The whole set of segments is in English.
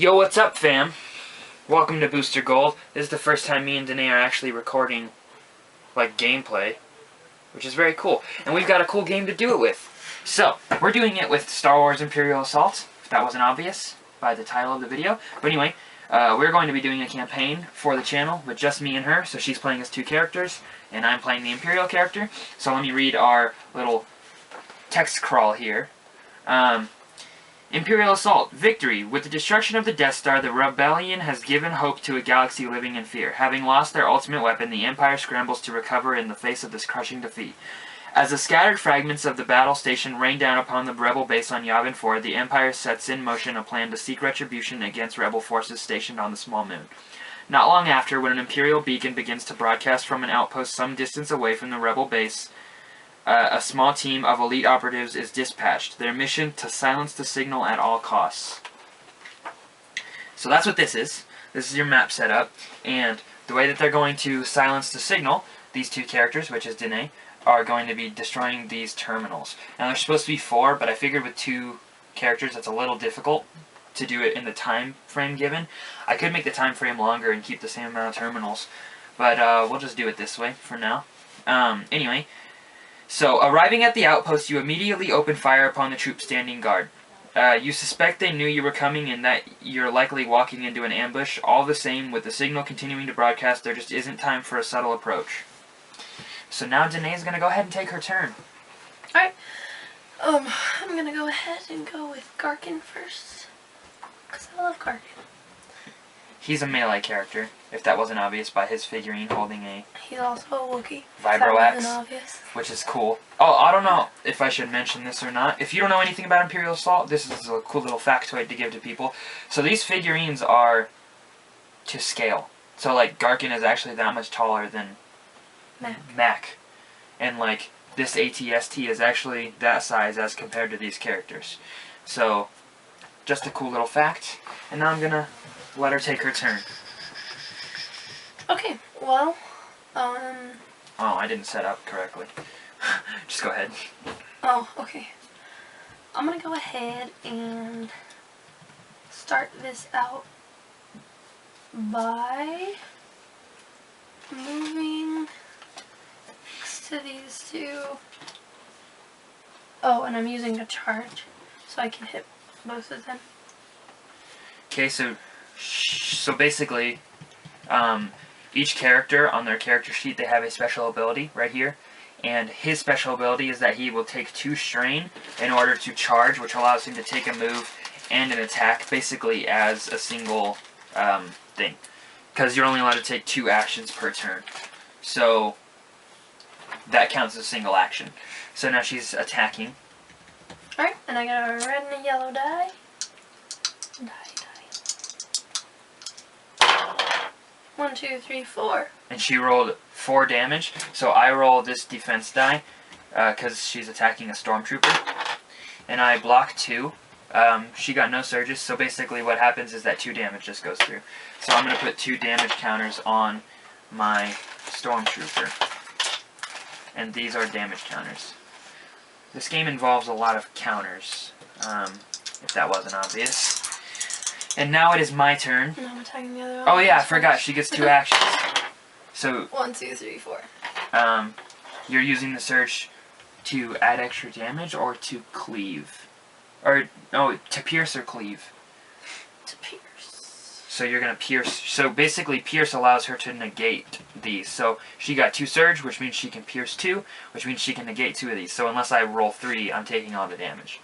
Yo, what's up, fam? Welcome to Booster Gold. This is the first time me and Denae are actually recording, like, gameplay, which is very cool. And we've got a cool game to do it with. So, we're doing it with Star Wars Imperial Assault, if that wasn't obvious by the title of the video. But anyway, we're going to be doing a campaign for the channel with just me and her. So she's playing as two characters, and I'm playing the Imperial character. So let me read our little text crawl here. Imperial Assault. Victory. With the destruction of the Death Star, the rebellion has given hope to a galaxy living in fear. Having lost their ultimate weapon, the Empire scrambles to recover in the face of this crushing defeat. As the scattered fragments of the battle station rain down upon the rebel base on Yavin 4, the Empire sets in motion a plan to seek retribution against rebel forces stationed on the small moon. Not long after, when an Imperial beacon begins to broadcast from an outpost some distance away from the rebel base, a small team of elite operatives is dispatched. Their mission to silence the signal at all costs. So that's what this is. This is your map setup, and the way that they're going to silence the signal, these two characters, which is Denae, are going to be destroying these terminals. Now there's supposed to be 4, but I figured with 2 characters it's a little difficult to do it in the time frame given. I could make the time frame longer and keep the same amount of terminals, but we'll just do it this way for now. Anyway. So, arriving at the outpost, you immediately open fire upon the troops standing guard. You suspect they knew you were coming and that you're likely walking into an ambush. All the same, with the signal continuing to broadcast, there just isn't time for a subtle approach. So now Denae's going to go ahead and take her turn. Alright. I'm going to go ahead and go with Garkin first. Because I love Garkin. He's a melee character, if that wasn't obvious by his figurine holding a... He's also a Wookiee. IJVrjx, which is cool. Oh, I don't know if I should mention this or not. If you don't know anything about Imperial Assault, this is a cool little factoid to give to people. So these figurines are to scale. So, like, Garkin is actually that much taller than Mac. And, like, this ATST is actually that size as compared to these characters. So, just a cool little fact. And now I'm gonna let her take her turn. Okay, well, Oh, I didn't set up correctly. Just go ahead. Oh, okay. I'm gonna go ahead and start this out by moving next to these two. Oh, and I'm using a charge, so I can hit both of them. Okay, so basically, each character on their character sheet, they have a special ability right here. And his special ability is that he will take 2 strain in order to charge, which allows him to take a move and an attack basically as a single thing. Because you're only allowed to take 2 actions per turn. So that counts as a single action. So now she's attacking. Alright, and I got a red and a yellow die. 1, 2, 3, 4. And she rolled 4 damage. So I roll this defense die because she's attacking a stormtrooper. And I block 2. She got no surges, so basically what happens is that 2 damage just goes through. So I'm going to put 2 damage counters on my stormtrooper. And these are damage counters. This game involves a lot of counters, if that wasn't obvious. And now it is my turn. And I'm attacking the other one. Oh yeah, I forgot. She gets 2 actions. So 1, 2, 3, 4. You're using the surge to add extra damage or to cleave, or no, to pierce or cleave. To pierce. So you're gonna pierce. So basically, pierce allows her to negate these. So she got 2 surge, which means she can pierce 2, which means she can negate 2 of these. So unless I roll 3, I'm taking all the damage.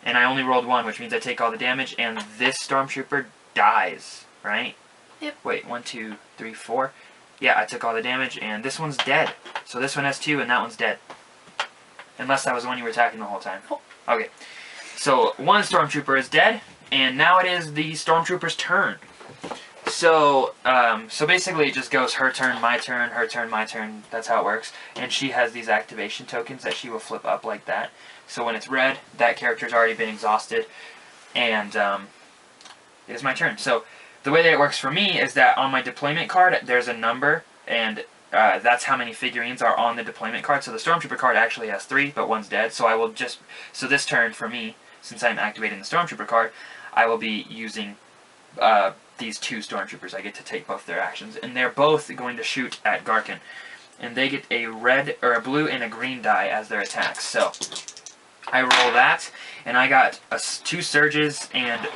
And I only rolled 1, which means I take all the damage, and this stormtrooper dies, right? Yep. Wait, 1, 2, 3, 4. Yeah, I took all the damage, and this one's dead. So this one has 2, and that one's dead. Unless that was the one you were attacking the whole time. Oh. Okay. So, one stormtrooper is dead, and now it is the stormtrooper's turn. So, so basically it just goes her turn, my turn, her turn, my turn. That's how it works. And she has these activation tokens that she will flip up like that. So when it's red, that character's already been exhausted, and it is my turn. So the way that it works for me is that on my deployment card, there's a number, and that's how many figurines are on the deployment card. So the Stormtrooper card actually has 3, but one's dead. So I will just, so this turn for me, since I'm activating the Stormtrooper card, I will be using these two stormtroopers. I get to take both their actions, and they're both going to shoot at Garkin, and they get a red or a blue and a green die as their attacks. So I roll that, and I got 2 surges and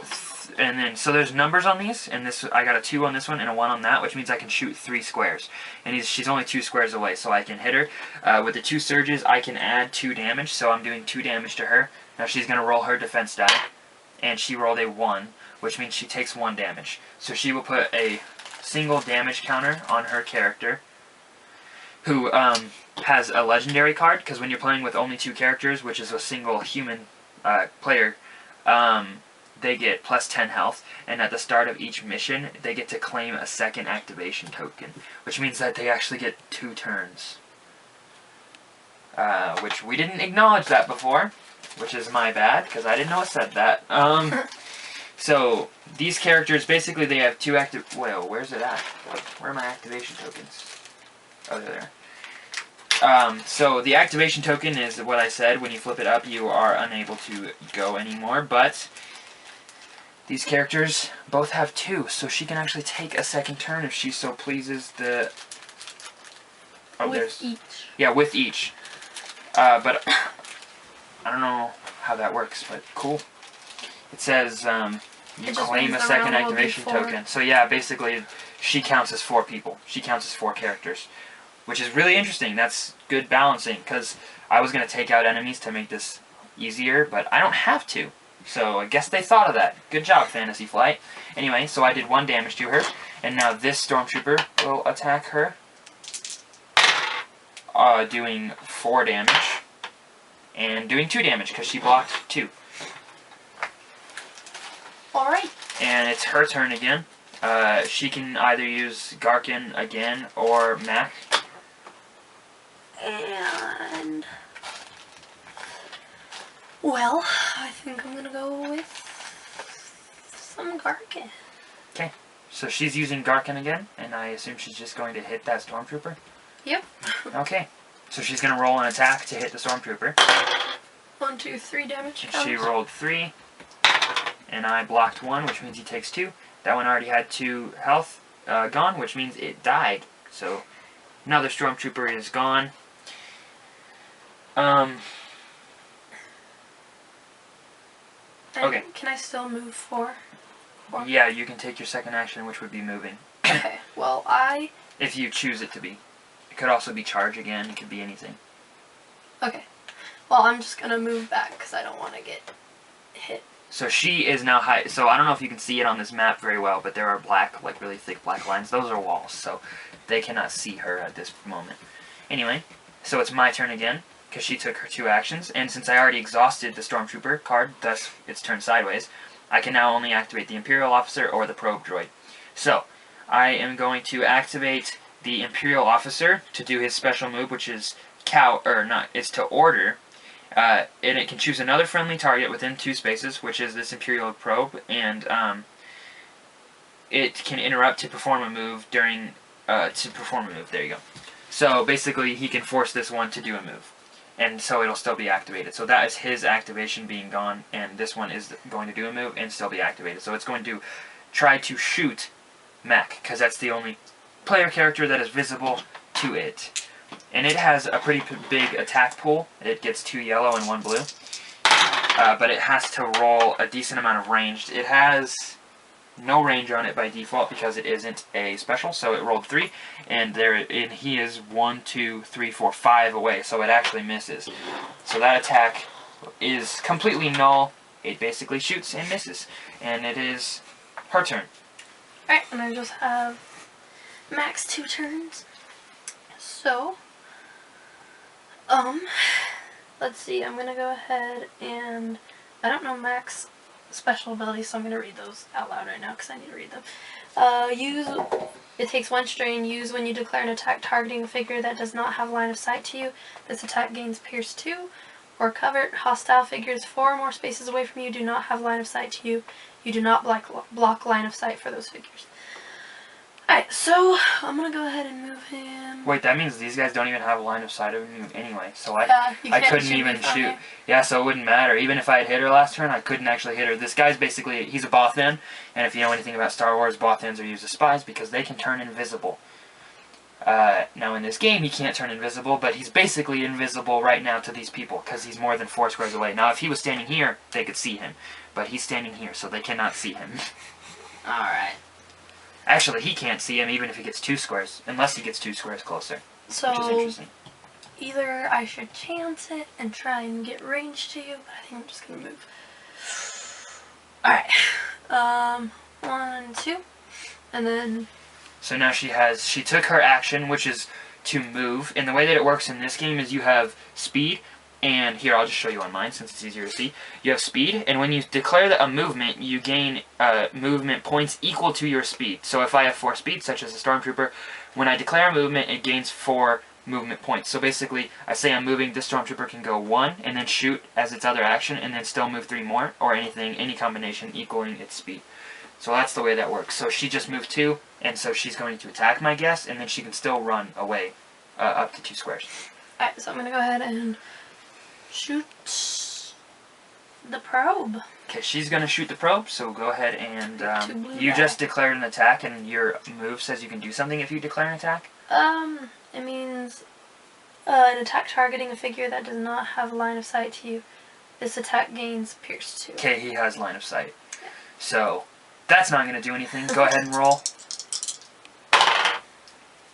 then so there's numbers on these, and this I got a 2 on this one and a 1 on that, which means I can shoot 3 squares, and she's only 2 squares away, so I can hit her. With the 2 surges, I can add 2 damage, so I'm doing 2 damage to her. Now she's going to roll her defense die, and she rolled a 1, which means she takes 1 damage. So she will put a single damage counter on her character, who has a legendary card, because when you're playing with only 2 characters, which is a single human player, they get plus 10 health, and at the start of each mission, they get to claim a second activation token, which means that they actually get 2 turns. Which we didn't acknowledge that before, which is my bad, because I didn't know it said that. So, these characters, basically they have 2 active... Whoa, where's it at? Where are my activation tokens? Oh, they're there. So, the activation token is what I said. When you flip it up, you are unable to go anymore, but these characters both have 2, so she can actually take a second turn if she so pleases. With each. Yeah, with each. But I don't know how that works, but cool. It says you claim a second activation token. So yeah, basically she counts as 4 people. She counts as 4 characters, which is really interesting. That's good balancing, because I was going to take out enemies to make this easier, but I don't have to. So I guess they thought of that. Good job, Fantasy Flight. Anyway, so I did 1 damage to her, and now this Stormtrooper will attack her, doing 4 damage, and doing 2 damage, because she blocked 2. Alright. And it's her turn again. She can either use Garkin again, or Mac. And... well, I think I'm gonna go with some Garkin. Okay, so she's using Garkin again, and I assume she's just going to hit that Stormtrooper? Yep. Okay, so she's going to roll an attack to hit the Stormtrooper. 1, 2, 3 damage. She rolled 3, and I blocked 1, which means he takes 2. That one already had 2 health gone, which means it died. So another Stormtrooper is gone. Okay. Can I still move 4? Yeah, you can take your second action, which would be moving. Okay, well, if you choose it to be. It could also be charge again. It could be anything. okay. Well, I'm just gonna move back, because I don't want to get hit. So she is now high. So I don't know if you can see it on this map very well, but there are black, like really thick black lines. Those are walls, so they cannot see her at this moment. Anyway, so it's my turn again, because she took her 2 actions, and since I already exhausted the Stormtrooper card, thus it's turned sideways, I can now only activate the Imperial Officer or the Probe Droid. So, I am going to activate the Imperial Officer to do his special move, which is it's to order, and it can choose another friendly target within 2 spaces, which is this Imperial Probe, and it can interrupt to perform a move there you go. So, basically, he can force this one to do a move, and so it'll still be activated. So that is his activation being gone, and this one is going to do a move and still be activated. So it's going to try to shoot Mac, because that's the only player character that is visible to it. And it has a pretty big attack pool. It gets 2 yellow and 1 blue. But it has to roll a decent amount of range. It has no range on it by default because it isn't a special, so it rolled 3, and he is 1, 2, 3, 4, 5 away, so it actually misses. So that attack is completely null. It basically shoots and misses, and it is her turn. Alright, and I just have max 2 turns. So, let's see, I'm gonna go ahead and, I don't know Max special abilities, so I'm going to read those out loud right now because I need to read them. It takes 1 strain. Use when you declare an attack targeting a figure that does not have line of sight to you. This attack gains Pierce 2 or cover. Hostile figures 4 or more spaces away from you do not have line of sight to you. You do not block line of sight for those figures. Alright, so I'm gonna go ahead and move him. Wait, that means these guys don't even have a line of sight of me anyway, so I You couldn't shoot even me from shoot. here. Yeah, so it wouldn't matter. Even if I had hit her last turn, I couldn't actually hit her. This guy's basically, he's a Bothan, and if you know anything about Star Wars, Bothans are used as spies because they can turn invisible. Now in this game, he can't turn invisible, but he's basically invisible right now to these people because he's more than 4 squares away. Now, if he was standing here, they could see him, but he's standing here, so they cannot see him. Alright. Actually, he can't see him even if he gets 2 squares, unless he gets 2 squares closer, So, which is interesting. either I should chance it and try and get range to you, but I think I'm just gonna move. Alright. 1, 2, and then... So now she took her action, which is to move, and the way that it works in this game is you have speed, and here, I'll just show you on mine since it's easier to see. You have speed, and when you declare a movement, you gain movement points equal to your speed. So if I have 4 speed, such as a Stormtrooper, when I declare a movement, it gains 4 movement points. So basically, I say I'm moving, this Stormtrooper can go 1, and then shoot as its other action, and then still move 3 more, or any combination equaling its speed. So that's the way that works. So she just moved 2, and so she's going to attack my guess, and then she can still run away up to 2 squares. Alright, so I'm gonna go ahead and shoot the probe. Okay, she's going to shoot the probe, so go ahead and you guy. just declared an attack, and your move says you can do something if you declare an attack? It means an attack targeting a figure that does not have line of sight to you. This attack gains Pierce 2. Okay, he has line of sight. So, that's not going to do anything. Go ahead and roll.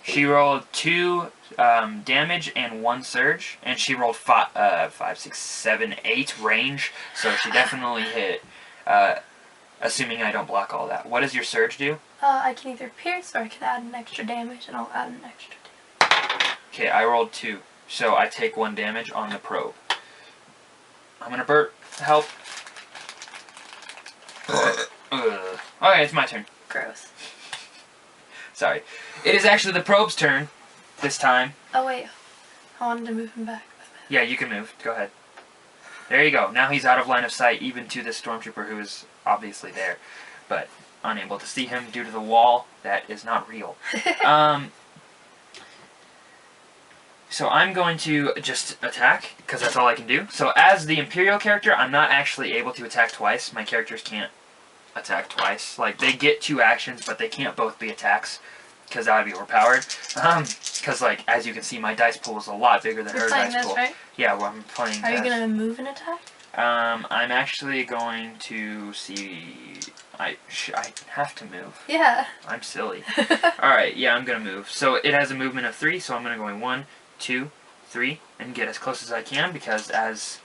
She rolled 2 damage and 1 surge, and she rolled 5, 6, 7, 8 range, so she definitely hit, assuming I don't block all that. What does your surge do? I can either pierce or I can add an extra damage, and I'll add an extra damage. Okay, I rolled 2, so I take 1 damage on the probe. I'm gonna burp. Help. Okay, it's my turn. Gross. Sorry. It is actually the probe's turn this time. Oh wait, I wanted to move him back. Yeah, you can move. Go ahead. There you go. Now he's out of line of sight, even to this Stormtrooper who is obviously there, but unable to see him due to the wall that is not real. So I'm going to just attack, because that's all I can do. So as the Imperial character, I'm not actually able to attack twice. My characters can't attack twice. Like, they get 2 actions, but they can't both be attacks, because that would be overpowered. Because, like, as you can see, my dice pool is a lot bigger than her dice pool. Right? Yeah, well, I'm playing Are you going to move an attack? I'm actually going to see... I have to move. Yeah. I'm silly. Alright, yeah, I'm going to move. So it has a movement of 3, so I'm going to go in 1, 2, 3, and get as close as I can, because as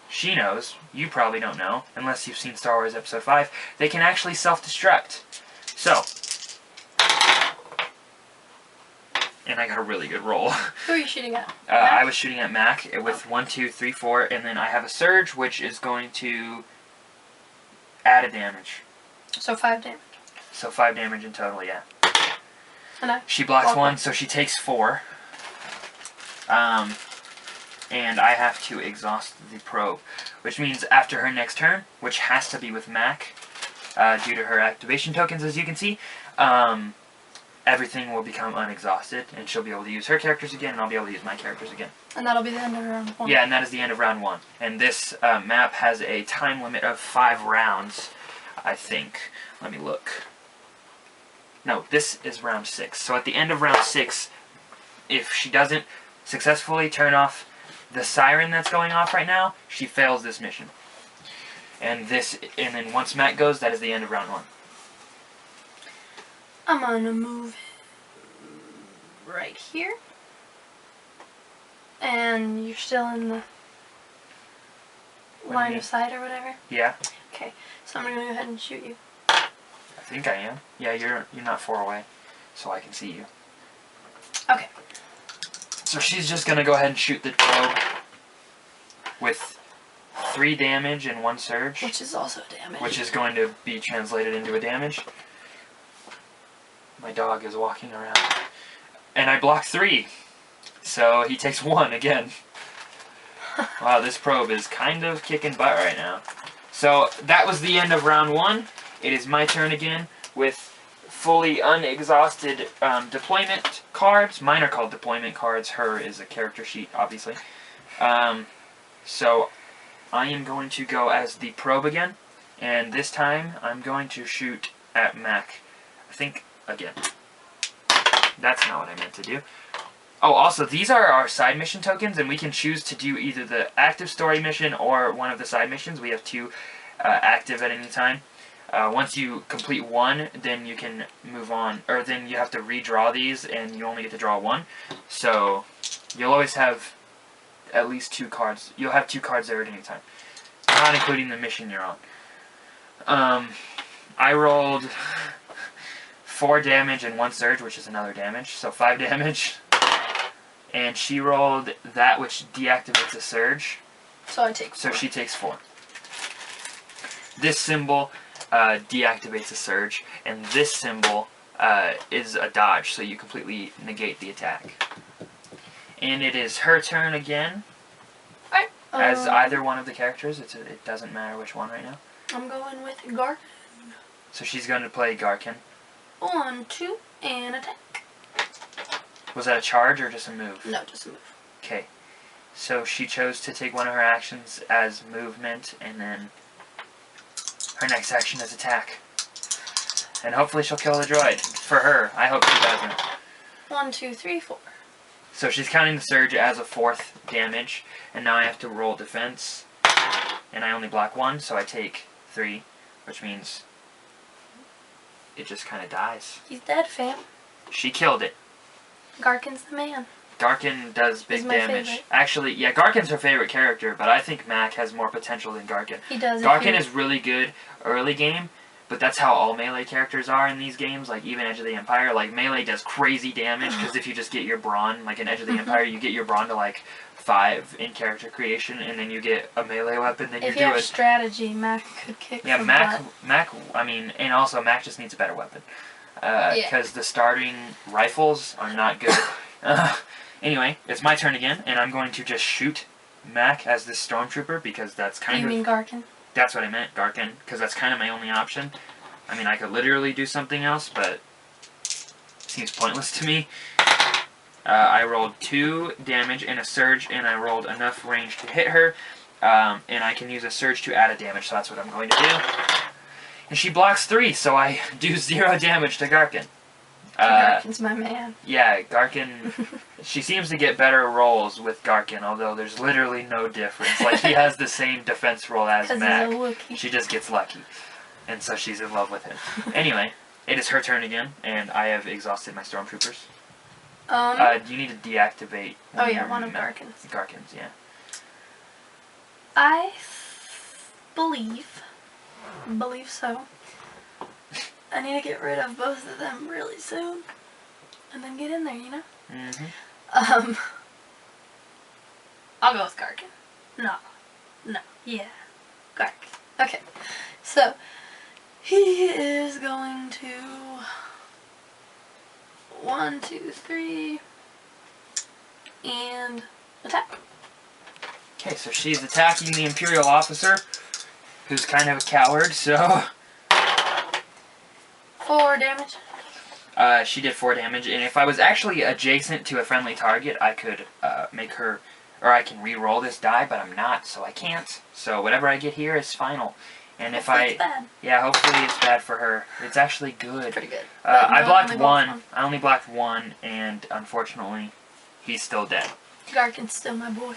she knows, you probably don't know, unless you've seen Star Wars Episode 5, they can actually self-destruct. So, and I got a really good roll. Who are you shooting at? I was shooting at Mac with 1, 2, 3, 4, and then I have a surge, which is going to add a damage. So 5 damage. So 5 damage in total, yeah. And She blocks 1, so she takes 4. And I have to exhaust the probe, which means after her next turn, which has to be with Mac, due to her activation tokens, as you can see, everything will become unexhausted, and she'll be able to use her characters again, and I'll be able to use my characters again. And that'll be the end of round 1. Yeah, and that is the end of round 1. And this map has a time limit of 5 rounds, I think. Let me look. No, this is round 6. So at the end of round 6, if she doesn't successfully turn off the siren that's going off right now, she fails this mission. And then once Matt goes, that is the end of round 1. I'm gonna move right here. And you're still in the line of sight or whatever? Yeah. Okay, so I'm gonna go ahead and shoot you. I think I am. Yeah, you're not far away, so I can see you. Okay. So she's just gonna go ahead and shoot the probe with 3 damage and 1 surge. Which is also damage. Which is going to be translated into a damage. My dog is walking around. And I block 3. So he takes 1 again. Wow, this probe is kind of kicking butt right now. So that was the end of round 1. It is my turn again with fully unexhausted deployment cards. Mine are called deployment cards. Her is a character sheet, obviously. So I am going to go as the probe again, and this time I'm going to shoot at Mac. I think again. That's not what I meant to do. Oh, also, these are our side mission tokens, and we can choose to do either the active story mission or one of the side missions. We have 2 active at any time. Once you complete one, then you can move on, or then you have to redraw these, and you only get to draw 1. So you'll always have at least 2 cards. You'll have 2 cards there at any time, not including the mission you're on. I rolled 4 damage and 1 surge, which is another damage, so 5 damage. And she rolled that which deactivates a surge. So I take 4. So she takes 4. This symbol deactivates a surge, and this symbol is a dodge, so you completely negate the attack. And it is her turn again. Alright. As either one of the characters, it doesn't matter which one right now. I'm going with Garkin. So she's going to play Garkin. 1, 2, and attack. Was that a charge or just a move? No, just a move. Okay. So she chose to take one of her actions as movement, and then her next action is attack. And hopefully she'll kill the droid. For her. I hope she doesn't. 1, 2, 3, 4. So she's counting the surge as a 4th damage, and now I have to roll defense. And I only block 1, so I take 3, which means it just kind of dies. He's dead, fam. She killed it. Garkin's the man. Garkin does big He's my damage. favorite. Actually, yeah, Garkin's her favorite character, but I think Mac has more potential than Garkin. He does. Garkin is really good early game, but that's how all melee characters are in these games, like even Edge of the Empire. Like, melee does crazy damage, because if you just get your brawn, like in Edge of the Empire, you get your brawn to like 5 in character creation, and then you get a melee weapon, then if you you do have it. strategy, Mac could kick Yeah, some Mac, butt. I mean, and also Mac just needs a better weapon. Because the starting rifles are not good. Anyway, it's my turn again, and I'm going to just shoot Mac as this stormtrooper, because that's kind of... You mean Garkin? That's what I meant, Garkin, because that's kind of my only option. I mean, I could literally do something else, but it seems pointless to me. I rolled 2 damage and a surge, and I rolled enough range to hit her, and I can use a surge to add a damage, so that's what I'm going to do. And she blocks 3, so I do 0 damage to Garkin. Garkin's my man. Yeah, Garkin, she seems to get better rolls with Garkin, although there's literally no difference. Like, he has the same defense roll as Mac. He's a Wookiee. She just gets lucky. And so she's in love with him. Anyway, it is her turn again, and I have exhausted my stormtroopers. You need to deactivate one of Garkin's. Garkin's, yeah. I believe so. I need to get rid of both of them really soon. And then get in there, you know? Mm-hmm. I'll go with Garkin. No, yeah. Garkin. Okay. So, he is going to... 1, 2, 3... and attack. Okay, so she's attacking the Imperial officer, who's kind of a coward, so... 4 damage. She did 4 damage, and if I was actually adjacent to a friendly target, I could make her, or I can re-roll this die, but I'm not, so I can't. So whatever I get here is final. And if Hopefully it's bad. yeah, hopefully it's bad for her. It's actually good. Pretty good. I blocked 1. I only blocked 1, and unfortunately, he's still dead. Garkin's still my boy.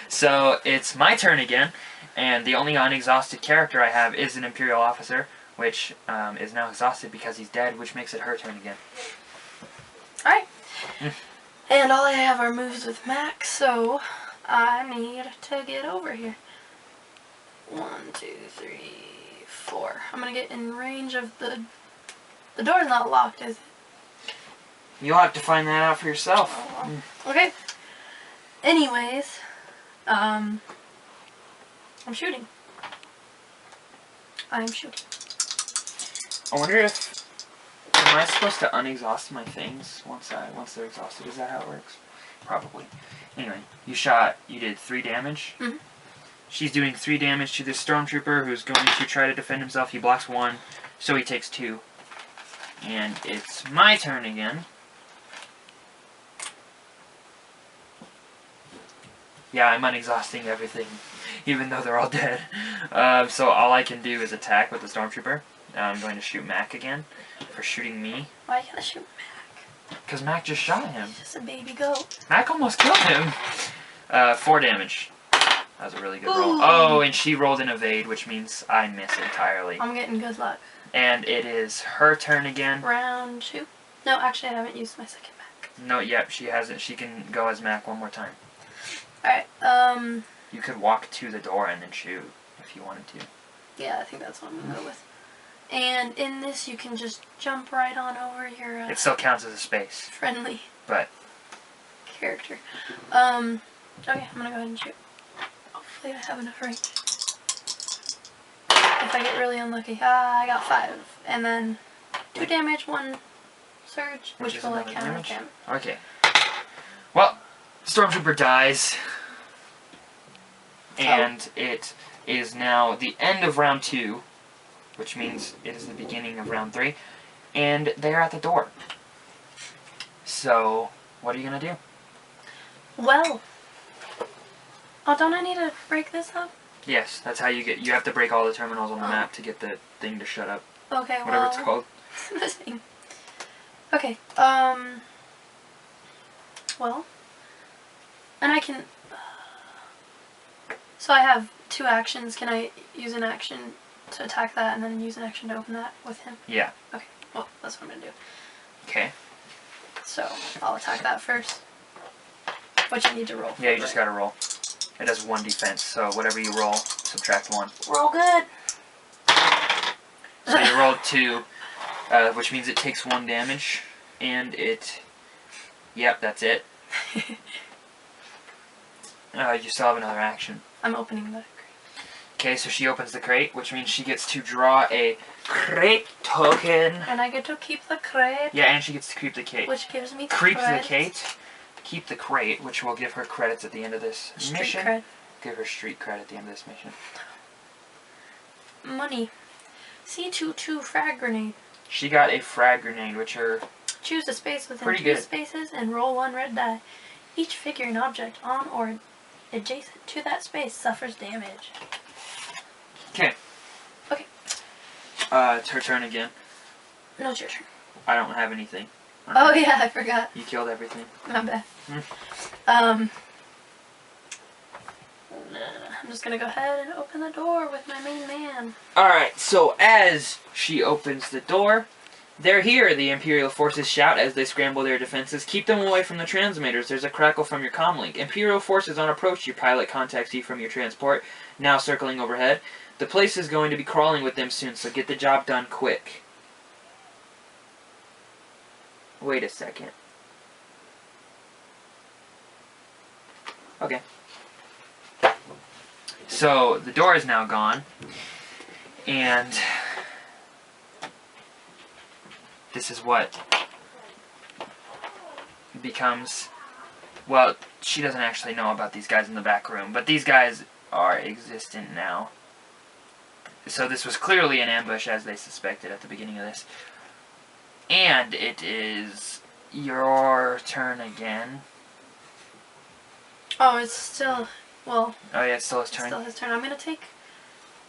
So it's my turn again, and the only unexhausted character I have is an Imperial officer, which is now exhausted because he's dead, which makes it her turn again. Alright. And all I have are moves with Max, so I need to get over here. 1, 2, 3, 4. I'm gonna get in range of the... The door's not locked, is it? You'll have to find that out for yourself. Oh, well. Okay. Anyways, I'm shooting. I'm shooting. I wonder if... Am I supposed to unexhaust my things once they're exhausted? Is that how it works? Probably. Anyway, you did 3 damage. Mm-hmm. She's doing 3 damage to this stormtrooper who's going to try to defend himself. He blocks 1, so he takes 2. And it's my turn again. Yeah, I'm unexhausting everything, even though they're all dead. So all I can do is attack with the Stormtrooper. I'm going to shoot Mac again for shooting me. Why you gotta shoot Mac? Because Mac just shot him. He's just a baby goat. Mac almost killed him. 4 damage. That was a really good roll. Ooh. Oh, and she rolled an evade, which means I miss entirely. I'm getting good luck. And it is her turn again. Round 2. No, actually, I haven't used my second Mac. No, yep, she hasn't. She can go as Mac one more time. Alright, You could walk to the door and then shoot if you wanted to. yeah, I think that's what I'm gonna go with. And in this, you can just jump right on over your It still counts as a space, friendly but character. Okay, I'm gonna go ahead and shoot. Hopefully I have enough range. If I get really unlucky, I got 5. And then 2 damage, 1 surge, which will like counter damage. Okay. Well, Stormtrooper dies. And it is now the end of round 2, which means it is the beginning of round 3. And they are at the door. So, what are you going to do? Well, oh, don't I need to break this up? Yes, that's how you have to break all the terminals on the map to get the thing to shut up. Okay, Whatever it's called. The thing. Okay, well, and I can, so I have 2 actions. Can I use an action to attack that and then use an action to open that with him? Yeah. Okay, well, that's what I'm going to do. Okay. So, I'll attack that first. Which I need to roll. Yeah, you just gotta roll. It does 1 defense, so whatever you roll, subtract 1. Roll good! So you rolled 2, which means it takes 1 damage, and it... Yep, that's it. You still have another action. I'm opening the crate. Okay, so she opens the crate, which means she gets to draw a crate token. And I get to keep the crate. Yeah, and she gets to keep the crate. Which gives me Creep the credits. crate. Keep the crate, which will give her credits at the end of this mission. Cred. Give her street cred at the end of this mission. Money. C22 frag grenade. She got a frag grenade, which are... Choose a space within Pretty 2 good. spaces and roll 1 red die. Each figure and object on or adjacent to that space suffers damage. Okay. Okay. It's her turn again. No, it's your turn. I don't have anything. Oh yeah, I forgot. You killed everything. My bad. Hmm. I'm just gonna go ahead and open the door with my main man. Alright, so as she opens the door, they're here, the Imperial forces shout as they scramble their defenses. Keep them away from the transmitters. There's a crackle from your comlink. Imperial forces on approach. Your pilot contacts you from your transport, now circling overhead. The place is going to be crawling with them soon, so get the job done quick. Wait a second. Okay. So, the door is now gone. And this is what becomes... Well, she doesn't actually know about these guys in the back room, but these guys are existent now. So this was clearly an ambush, as they suspected at the beginning of this. And it is your turn again. Oh, it's still, well... Oh yeah, it's still his turn. Still his turn. I'm gonna take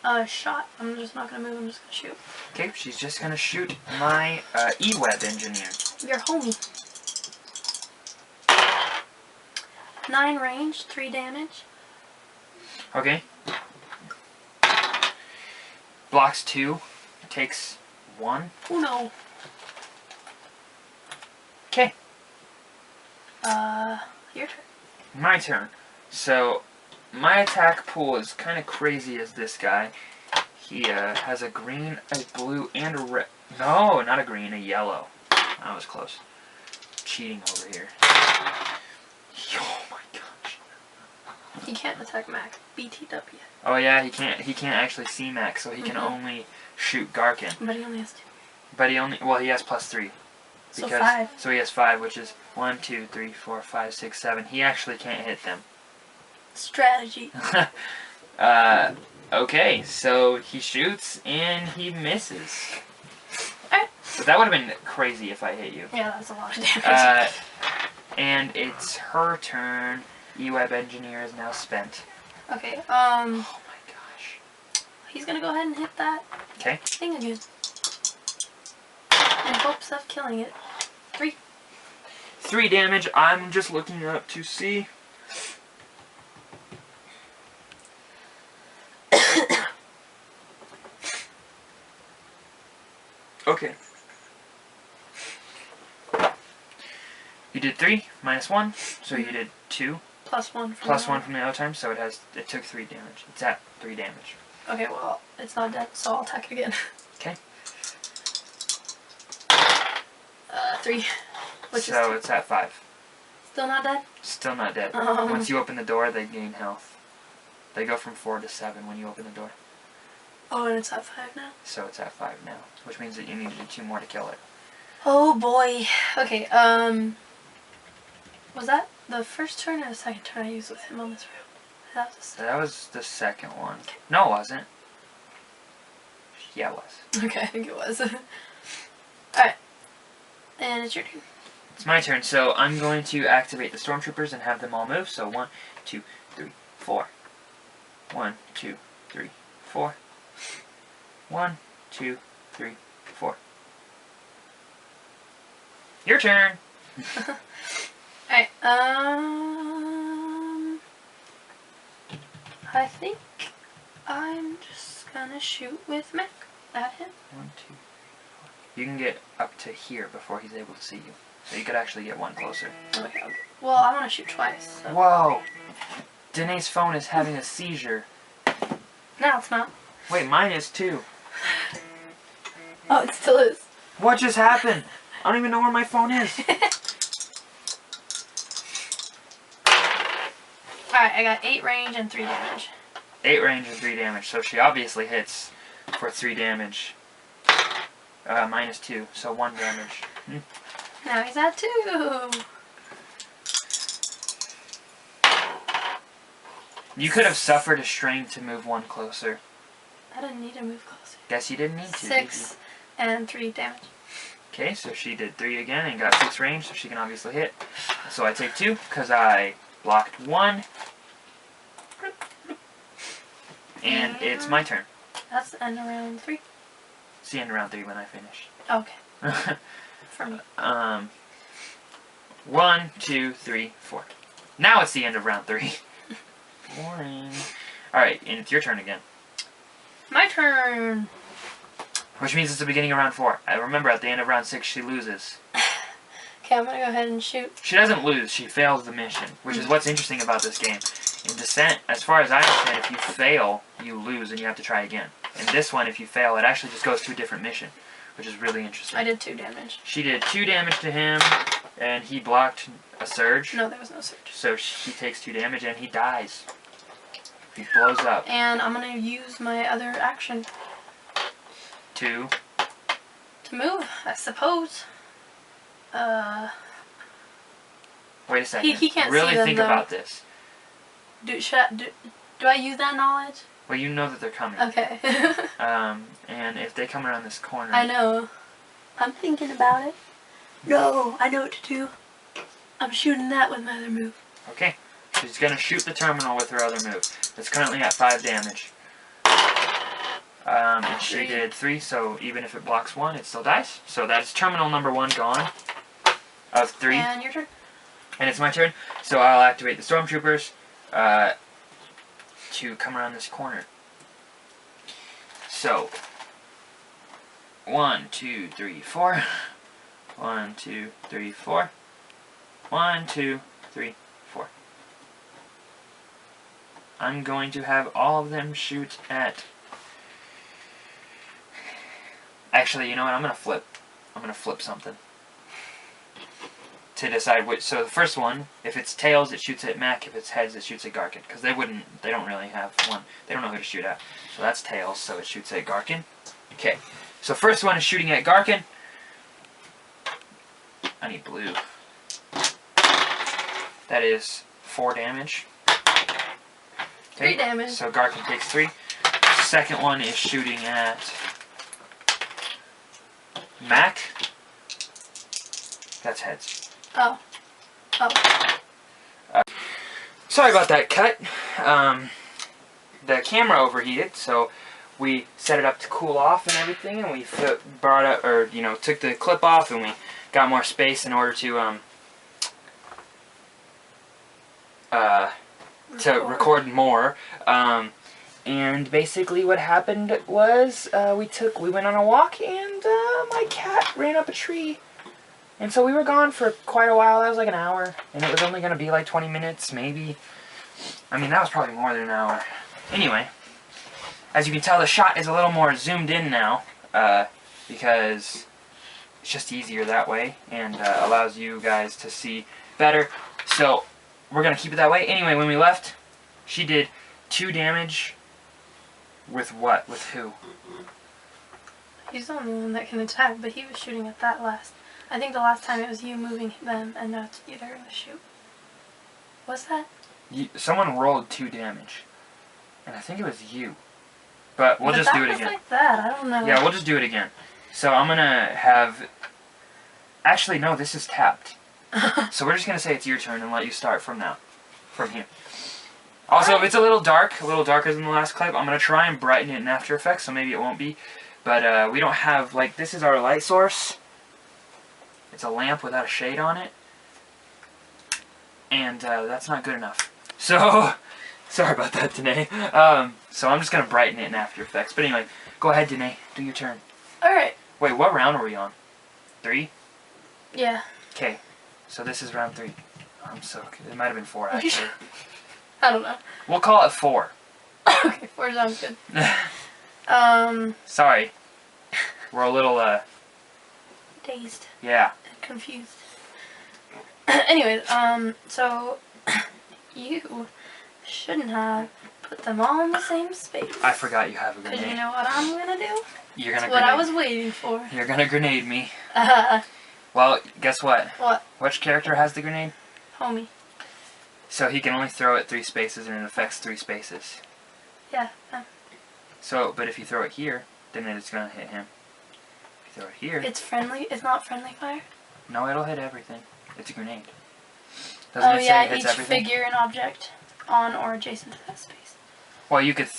a shot. I'm just not gonna move, I'm just gonna shoot. Okay, she's just gonna shoot my E-Web engineer. Your homie. 9 range, 3 damage. Okay. Blocks 2, takes 1. Oh no. Okay. Your turn. My turn. So, my attack pool is kind of crazy as this guy. He has a green, a blue, and a red. No, not a green, a yellow. That was close. Cheating over here. Oh my gosh. He can't attack Mac. BTW. Oh yeah, he can't actually see Max, so he can only shoot Garkin. But he only has 2. But he has +3. So 5. So he has 5, which is 1, 2, 3, 4, 5, 6, 7. He actually can't hit them. Strategy. Okay, so he shoots and he misses. Alright. But that would have been crazy if I hit you. Yeah, that's a lot of damage. And it's her turn. E-Web Engineer is now spent. Okay, Oh my gosh. he's gonna go ahead and hit that Okay. thing again. In hopes of killing it. 3. 3 damage. I'm just looking up to see. Okay. You did 3 minus 1, so you did 2 plus 1 from plus the 1 from the other time, so it took 3 damage. It's at 3 damage. Okay, well, it's not dead, so I'll attack it again. Okay. 3. Which So is it's at 5. still not dead? Still not dead. Once you open the door, they gain health. They go from 4 to 7 when you open the door. Oh, and it's at 5 now? So it's at 5 now, which means that you need to do 2 more to kill it. Oh boy. Okay, was that the first turn or the second turn I used with him on this room? That was the second one. No, it wasn't. Yeah, it was. Okay, I think it was. Alright. And it's your turn. It's my turn, so I'm going to activate the stormtroopers and have them all move. So 1, 2, 3, 4. 1, 2, 3, 4. 1, 2, 3, 4. Your turn. Alright, I think I'm just gonna shoot with Mac at him. 1, 2, 3, 4. You can get up to here before he's able to see you. So you could actually get 1 closer. Okay. Well, I want to shoot twice. So. Whoa! Danae's phone is having a seizure. No, it's not. Wait, mine is too. Oh, it still is. What just happened? I don't even know where my phone is. Alright, I got 8 range and 3 damage. 8 range and 3 damage, so she obviously hits for 3 damage. Minus 2, so 1 damage. Now he's at 2. You could have suffered a strain to move 1 closer. I didn't need to move closer. Guess you didn't need to. 6 and 3 damage. Okay, so she did 3 again and got 6 range, so she can obviously hit. So I take 2, because I blocked 1. And it's my turn. That's the end of round 3. It's the end of round 3 when I finish. Okay. For me. 1, 2, 3, 4. Now it's the end of round 3. Boring. Alright, and it's your turn again. My turn. Which means it's the beginning of round 4. I remember at the end of round 6 she loses. Okay, I'm gonna go ahead and shoot. She doesn't lose, she fails the mission. Which is what's interesting about this game. In Descent, as far as I understand, if you fail, you lose and you have to try again. In this one, if you fail, it actually just goes to a different mission. Which is really interesting. I did 2 damage. She did 2 damage to him, and he blocked a surge. No, there was no surge. So he takes 2 damage and he dies. He blows up. And I'm gonna use my other action. 2. To move, I suppose. Wait a second. He can't really see them, think though. about this. Do I use that knowledge? Well, you know that they're coming. Okay. And if they come around this corner... I know. I'm thinking about it. No, I know what to do. I'm shooting that with my other move. Okay. She's going to shoot the terminal with her other move. It's currently at 5 damage. And she did 3, so even if it blocks 1, it still dies. So that's terminal number 1 gone. Of 3. And your turn. And it's my turn. So I'll activate the stormtroopers to come around this corner. So 1, 2, 3, 4. 1, 2, 3, 4. 1, 2, 3, 4. I'm going to have all of them shoot at... Actually, you know what? I'm going to flip. I'm going to flip something. To decide which... So the first one, if it's tails, it shoots at Mac. If it's heads, it shoots at Garkin. Because they don't really have one. They don't know who to shoot at. So that's tails, so it shoots at Garkin. Okay. So first one is shooting at Garkin. I need blue. That is 4 damage. Okay. 3 damage. So Garkin takes 3. Second one is shooting at Mac. That's heads. Oh. Sorry about that cut. The camera overheated, so we set it up to cool off and everything, and we brought up, or took the clip off, and we got more space in order to record more. And basically what happened was we went on a walk, and my cat ran up a tree. And so we were gone for quite a while. That was like an hour, and it was only going to be like 20 minutes, maybe. I mean, that was probably more than an hour. Anyway, as you can tell, the shot is a little more zoomed in now, because it's just easier that way, and allows you guys to see better. So we're going to keep it that way. Anyway, when we left, she did 2 damage. With what? With who? He's the only one that can attack, but he was shooting at that last. I think the last time it was you moving them, and now it's you that are going to shoot. What's that? Someone rolled 2 damage. And I think it was you. But we'll just do it again. Like that, I don't know. Yeah, we'll just do it again. So I'm going to have... Actually, no, this is tapped. So we're just going to say it's your turn and let you start from now. From here. Also, if it's a little darker than the last clip, I'm going to try and brighten it in After Effects, so maybe it won't be. But we don't have, like, this is our light source. It's a lamp without a shade on it. And that's not good enough. So, sorry about that, Denae. So I'm just going to brighten it in After Effects. But anyway, go ahead, Denae. Do your turn. Alright. Wait, what round are we on? 3? Yeah. Okay. So this is round 3. I'm so... It might have been 4, actually. I don't know. We'll call it 4. Okay, 4 sounds good. Sorry. We're a little, dazed. Yeah. And confused. Anyways, so you shouldn't have put them all in the same space. I forgot you have a grenade. Because you know what I'm gonna do? You're gonna That's what I was waiting for. You're gonna grenade me. Well, guess what? What? Which character has the grenade? Homie. So he can only throw it 3 spaces, and it affects 3 spaces. Yeah. So, but if you throw it here, then it's gonna hit him. If you throw it here... It's friendly? It's not friendly fire? No, it'll hit everything. It's a grenade. Doesn't Oh it say yeah, it hits each everything? figure and object on or adjacent to that space. Well, you could...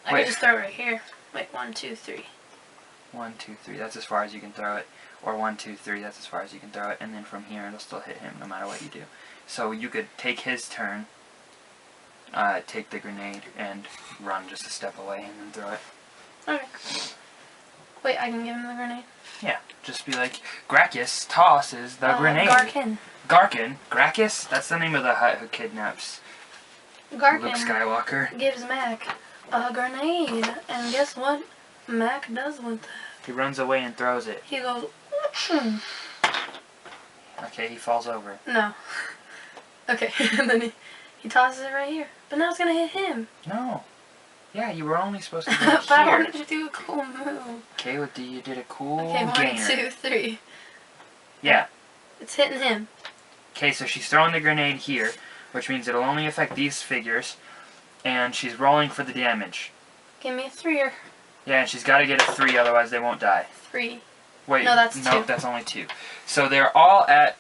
I could just throw it right here. Wait, 1, 2, 3. 1, 2, 3. That's as far as you can throw it. Or 1, 2, 3. That's as far as you can throw it. And then from here, it'll still hit him no matter what you do. So you could take his turn, take the grenade, and run just a step away and then throw it. Okay. Wait, I can give him the grenade? Yeah, just be like, Gracchus tosses the grenade. Garkin. Gracchus? That's the name of the Hutt who kidnaps Luke Garkin Skywalker. gives Mac a grenade, and guess what Mac does with that? He runs away and throws it. He goes, "Achoo." Okay, he falls over. No. Okay, and then he tosses it right here. But now it's gonna hit him. No. Yeah, you were only supposed to do it But I here. wanted to do a cool move. Okay, you did a cool Okay, 1, gainer. 2, 3. Yeah. It's hitting him. Okay, so she's throwing the grenade here, which means it'll only affect these figures, and she's rolling for the damage. Give me a 3-er. Yeah, and she's got to get a 3, otherwise they won't die. 3. Wait, no, that's 2. That's only 2. So they're all at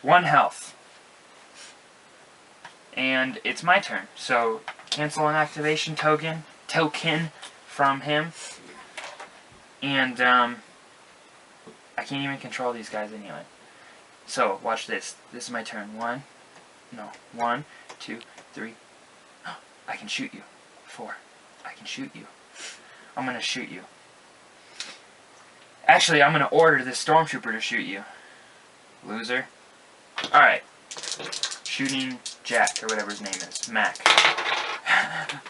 1 health. And it's my turn. So cancel an activation token from him. And I can't even control these guys anyway. So watch this. This is my turn. 1, 2, 3. I can shoot you. 4. I can shoot you. I'm gonna shoot you. Actually, I'm gonna order this stormtrooper to shoot you. Loser. Alright. Shooting Jack, or whatever his name is. Mac.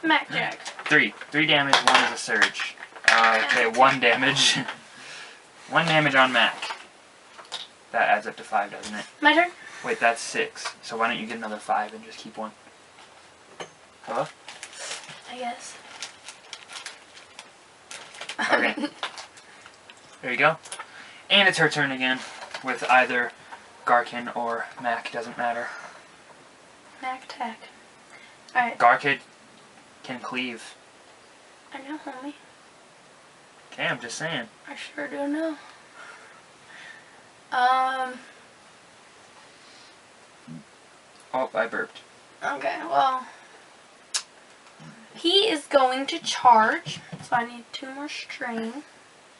Mac Jack. 3. 3 damage, 1 is a surge. Okay, 1 damage. 1 damage on Mac. That adds up to 5, doesn't it? My turn? Wait, that's 6. So why don't you get another 5 and just keep 1? Hello? I guess. Okay. There you go. And it's her turn again, with either Garkin or Mac, doesn't matter. Mac Tack. Alright. Garkin can cleave. I know, homie. Okay, I'm just saying. I sure do know. Oh, I burped. Okay, well, he is going to charge, so I need 2 more strain.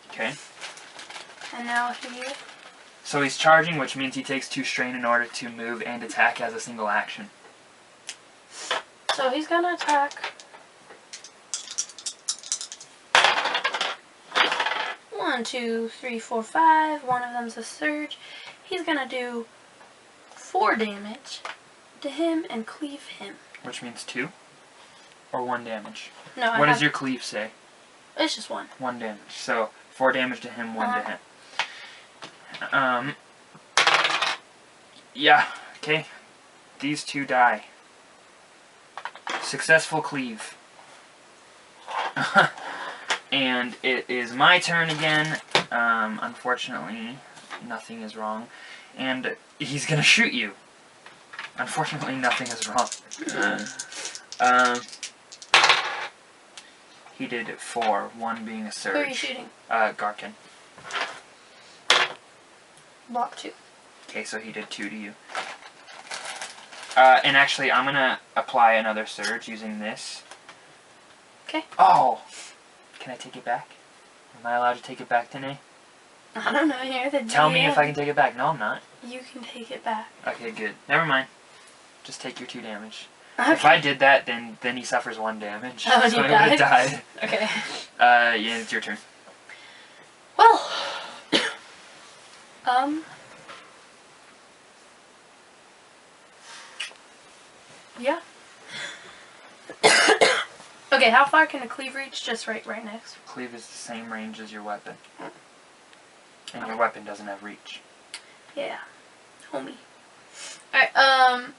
Okay. And now he... So he's charging, which means he takes 2 strain in order to move and attack as a single action. So he's gonna attack. 1, 2, 3, 4, 5. One of them's a surge. He's gonna do 4 damage to him and cleave him. Which means 2? Or 1 damage? No, What does your cleave say? It's just 1. 1 damage. So 4 damage to him, 1 to him. Yeah, okay. These 2 die. Successful cleave. And it is my turn again. Unfortunately, nothing is wrong. And he's gonna shoot you. Unfortunately, nothing is wrong. He did 4, 1 being a surge. Who are you shooting? Garkin. Block 2. Okay, so he did 2 to you. And actually, I'm gonna apply another surge using this. Okay. Oh! Can I take it back? Am I allowed to take it back, Denae? I don't know, you're the DM. Tell me if I can take it back. No, I'm not. You can take it back. Okay, good. Never mind. Just take your 2 damage. Okay. If I did that, then he suffers 1 damage. Oh, and so he he would have died? died. Okay. Yeah, it's your turn. Well, yeah. Okay, how far can a cleave reach? Just right next. Cleave is the same range as your weapon. And your weapon doesn't have reach. Yeah. Homie. Alright,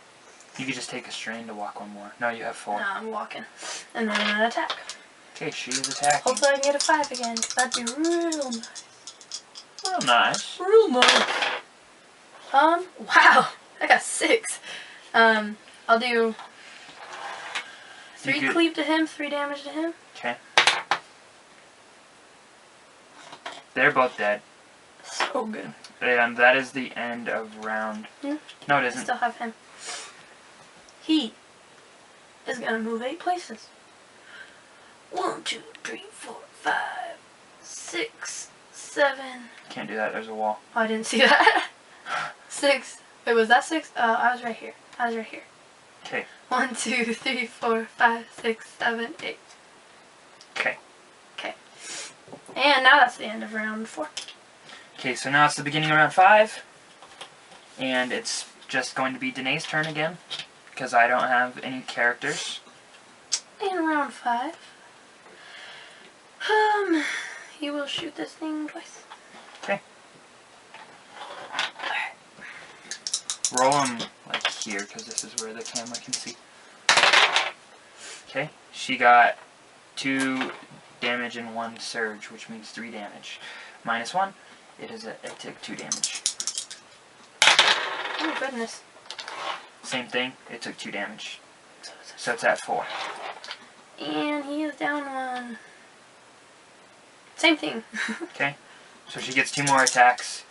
You could just take a strain to walk 1 more. No, you have 4. no, I'm walking. And then I'm gonna attack. Okay, she is attacking. Hopefully I can get a 5 again. That'd be real nice. Real nice. Real nice. Wow. I got 6. I'll do 3 cleave to him, 3 damage to him. Okay. They're both dead. So good. And that is the end of round. Hmm? No, it I isn't. still have him. He is gonna move 8 places. 1, 2, 3, 4, 5, 6, 7. Can't do that. There's a wall. Oh, I didn't see that. 6. Wait, was that 6? I was right here. I was right here. Okay. 1, 2, 3, 4, 5, 6, 7, 8. Okay. Okay. And now that's the end of round 4. Okay, so now it's the beginning of round 5. And it's just going to be Denae's turn again. Because I don't have any characters. In round 5. He will shoot this thing twice. Okay. Roll him like here, because this is where the camera can see. Okay, she got 2 damage and 1 surge, which means 3 damage. Minus 1, it took 2 damage. Oh goodness. Same thing, it took 2 damage. So it's at 4. And he is down 1. Same thing. Okay, so she gets 2 more attacks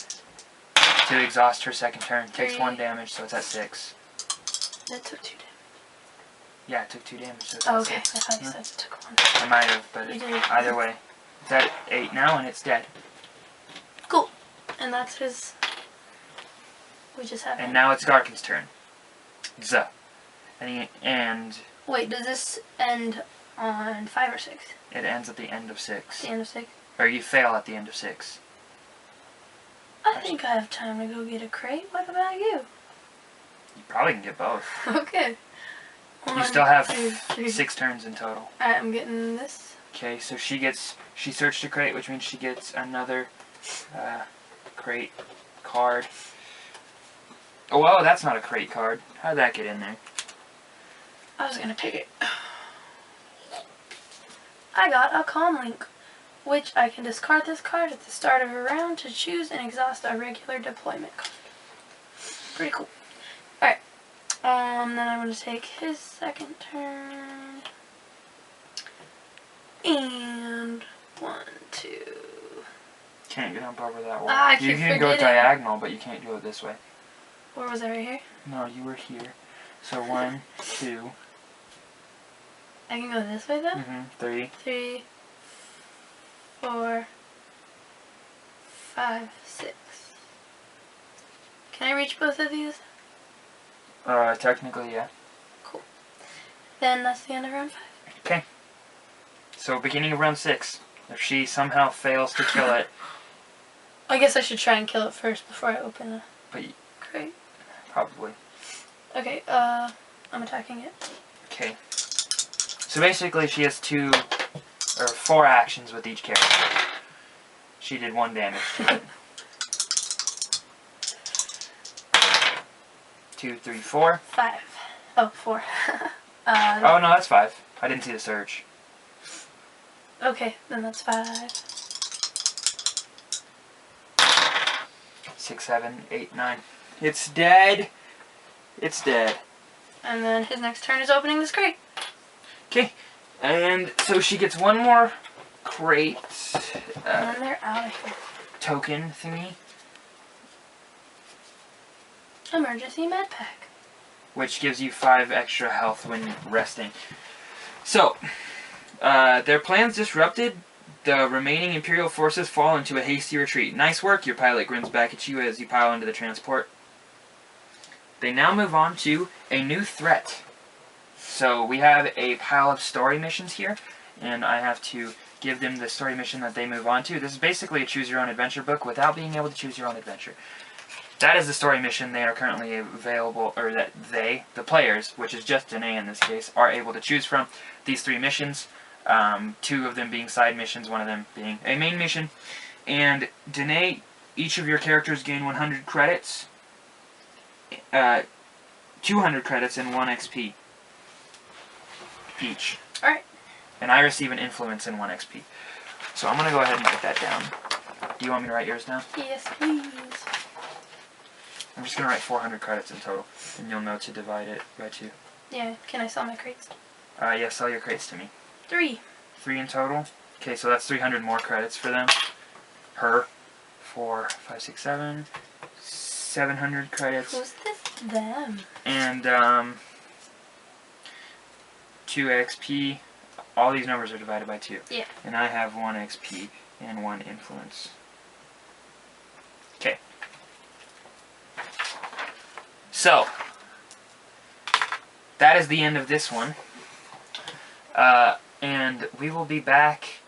to exhaust her second turn. Takes 3. 1 damage, so it's at 6. That took 2 damage. Yeah, it took 2 damage, so it's Oh, at okay. 6. I thought you said it took 1. I might have, but You did. either way. It's at 8 now, and it's dead. Cool. And that's his... We just have And him. now it's Garkin's turn. Zuh. And Wait, does this end on 5 or 6? it ends at the end of 6. The end of 6? Or you fail at the end of 6. I think I have time to go get a crate. What about you? You probably can get both. Okay. You still have 2, 3. 6 turns in total. Alright, I'm getting this. Okay, so she searched a crate, which means she gets another crate card. Oh, whoa, that's not a crate card. How did that get in there? I was gonna pick it. I got a comm link, which I can discard this card at the start of a round to choose and exhaust a regular deployment card. Pretty cool. Alright. Then I'm gonna take his second turn. And 1, 2, can't jump over that wall. Ah, I you keep can go forgetting. diagonal, but you can't do it this way. Where was I, right here? No, you were here. So 1, 2. I can go this way, though? 3. 3, 4, 5, 6. Can I reach both of these? Technically, yeah. Cool. Then that's the end of round 5. Okay. So beginning of round 6. If she somehow fails to kill it, I guess I should try and kill it first before I open the crate. Probably. Okay, I'm attacking it. Okay. So basically she has 4 actions with each character. She did 1 damage to it. 2, 3, 4. 5. Oh, 4. Oh no, that's 5. I didn't see the surge. Okay, then that's 5. 6, 7, 8, 9. It's dead. It's dead. And then his next turn is opening this crate. Okay. And so she gets 1 more crate. And then they're out of here. Token thingy. Emergency med pack. Which gives you 5 extra health when resting. So, their plans disrupted. The remaining Imperial forces fall into a hasty retreat. Nice work, your pilot grins back at you as you pile into the transport. They now move on to a new threat. So we have a pile of story missions here, and I have to give them the story mission that they move on to. This is basically a choose-your-own-adventure book without being able to choose your own adventure. That is the story mission they are currently available, or that they, the players, which is just Denae in this case, are able to choose from. These 3 missions, 2 of them being side missions, 1 of them being a main mission. And Denae, each of your characters gain 100 credits, 200 credits and 1 XP each. Alright. And I receive an influence in 1 XP. So I'm going to go ahead and write that down. Do you want me to write yours down? Yes, please. I'm just going to write 400 credits in total, and you'll know to divide it by 2. Yeah, can I sell my crates? Yeah, sell your crates to me. 3. 3 in total? Okay, so that's 300 more credits for them. Her. 4, 5, 6, 7. 700 credits. Who's this them? And, 2 XP. All these numbers are divided by 2. Yeah. And I have 1 XP and 1 influence. Okay. So, that is the end of this one. And we will be back,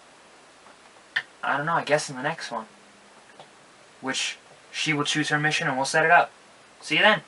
I don't know, I guess in the next one. Which, she will choose her mission and we'll set it up. See you then.